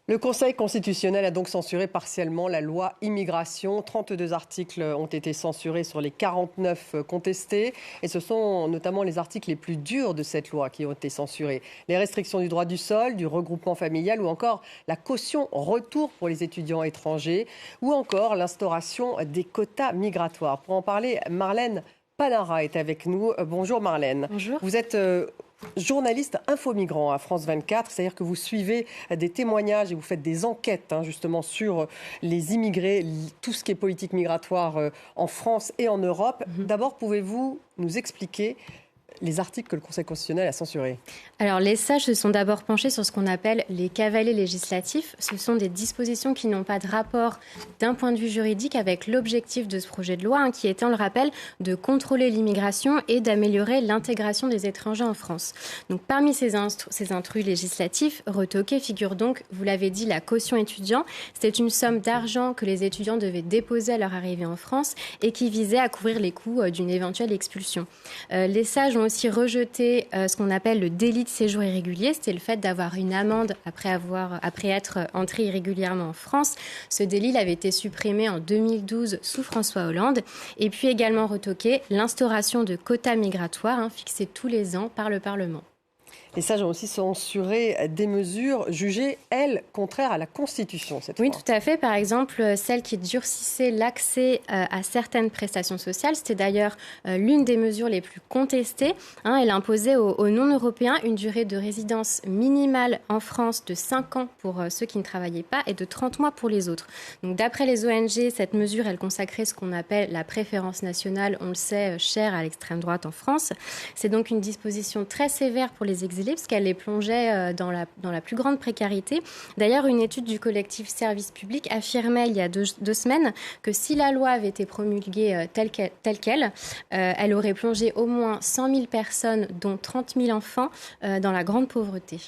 Le Conseil constitutionnel a donc censuré partiellement la loi immigration. 32 articles ont été censurés sur les 49 contestés. Et ce sont notamment les articles les plus durs de cette loi qui ont été censurés. Les restrictions du droit du sol, du regroupement familial ou encore la caution retour pour les étudiants étrangers ou encore l'instauration des quotas migratoires. Pour en parler, Marlène Panara est avec nous. Bonjour Marlène. Bonjour. Vous êtes journaliste infomigrant à France 24, c'est-à-dire que vous suivez des témoignages et vous faites des enquêtes justement sur les immigrés, tout ce qui est politique migratoire en France et en Europe. D'abord, pouvez-vous nous expliquer les articles que le Conseil constitutionnel a censurés? Alors, les sages se sont d'abord penchés sur ce qu'on appelle les cavaliers législatifs. Ce sont des dispositions qui n'ont pas de rapport d'un point de vue juridique avec l'objectif de ce projet de loi, qui est, on le rappelle, de contrôler l'immigration et d'améliorer l'intégration des étrangers en France. Donc, parmi ces intrus législatifs, retoqués figure donc, vous l'avez dit, la caution étudiant. C'était une somme d'argent que les étudiants devaient déposer à leur arrivée en France et qui visait à couvrir les coûts d'une éventuelle expulsion. Les sages ont aussi rejeté ce qu'on appelle le délit de séjour irrégulier. C'était le fait d'avoir une amende après être entré irrégulièrement en France. Ce délit il avait été supprimé en 2012 sous François Hollande. Et puis également retoqué l'instauration de quotas migratoires fixés tous les ans par le Parlement. Les sages ont aussi censuré des mesures jugées, elles, contraires à la Constitution cette fois. Oui, tout à fait. Par exemple, celle qui durcissait l'accès à certaines prestations sociales. C'était d'ailleurs l'une des mesures les plus contestées. Elle imposait aux non-européens une durée de résidence minimale en France de 5 ans pour ceux qui ne travaillaient pas et de 30 mois pour les autres. Donc, d'après les ONG, cette mesure, elle consacrait ce qu'on appelle la préférence nationale, on le sait, chère à l'extrême droite en France. C'est donc une disposition très sévère pour les exilés, parce qu'elle les plongeait dans la plus grande précarité. D'ailleurs, une étude du collectif Service Public affirmait il y a deux semaines que si la loi avait été promulguée telle qu'elle, elle aurait plongé au moins 100 000 personnes, dont 30 000 enfants, dans la grande pauvreté.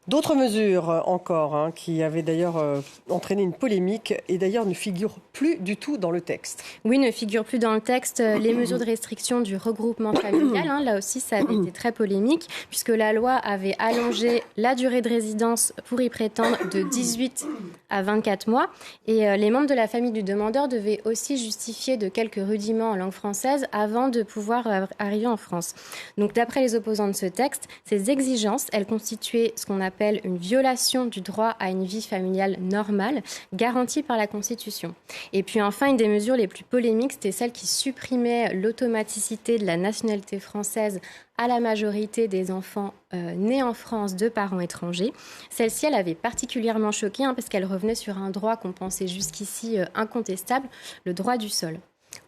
D'autres mesures encore qui avaient d'ailleurs entraîné une polémique et d'ailleurs ne figurent plus du tout dans le texte. Oui, ne figurent plus dans le texte les mesures de restriction du regroupement familial. Là aussi, ça avait été très polémique puisque la loi avait allongé la durée de résidence pour y prétendre de 18 à 24 mois. Et les membres de la famille du demandeur devaient aussi justifier de quelques rudiments en langue française avant de pouvoir arriver en France. Donc, d'après les opposants de ce texte, ces exigences, elles constituaient ce qu'on appelle une violation du droit à une vie familiale normale, garantie par la Constitution. Et puis enfin, une des mesures les plus polémiques, c'était celle qui supprimait l'automaticité de la nationalité française à la majorité des enfants nés en France de parents étrangers. Celle-ci, elle avait particulièrement choqué parce qu'elle revenait sur un droit qu'on pensait jusqu'ici incontestable, le droit du sol.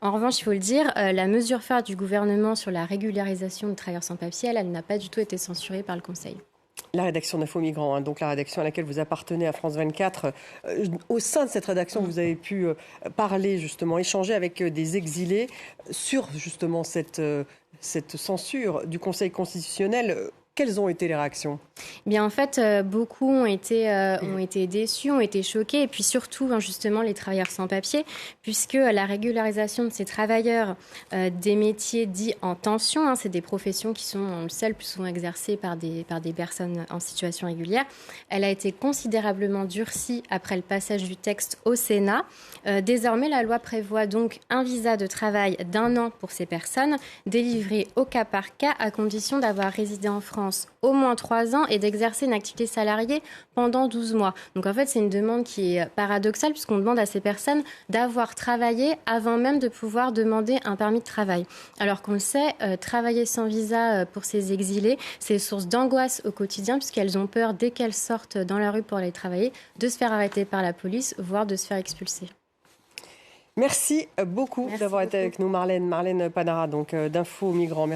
En revanche, il faut le dire, la mesure phare du gouvernement sur la régularisation de travailleurs sans papier, elle n'a pas du tout été censurée par le Conseil. La rédaction d'Infomigrants, donc la rédaction à laquelle vous appartenez à France 24. Au sein de cette rédaction, vous avez pu parler justement, échanger avec des exilés sur justement cette censure du Conseil constitutionnel. Quelles ont été les réactions ? Bien, en fait, beaucoup ont été déçus, ont été choqués, et puis surtout, justement, les travailleurs sans papier, puisque la régularisation de ces travailleurs des métiers dits en tension, c'est des professions qui sont, on le sait, le plus souvent exercées par des personnes en situation régulière, elle a été considérablement durcie après le passage du texte au Sénat. Désormais, la loi prévoit donc un visa de travail d'1 an pour ces personnes, délivré au cas par cas, à condition d'avoir résidé en France au moins 3 ans et d'exercer une activité salariée pendant 12 mois. Donc en fait, c'est une demande qui est paradoxale puisqu'on demande à ces personnes d'avoir travaillé avant même de pouvoir demander un permis de travail. Alors qu'on le sait, travailler sans visa pour ces exilés, c'est source d'angoisse au quotidien puisqu'elles ont peur, dès qu'elles sortent dans la rue pour aller travailler, de se faire arrêter par la police, voire de se faire expulser. Merci beaucoup d'avoir été avec nous, Marlène Panara, donc d'Infomigrants.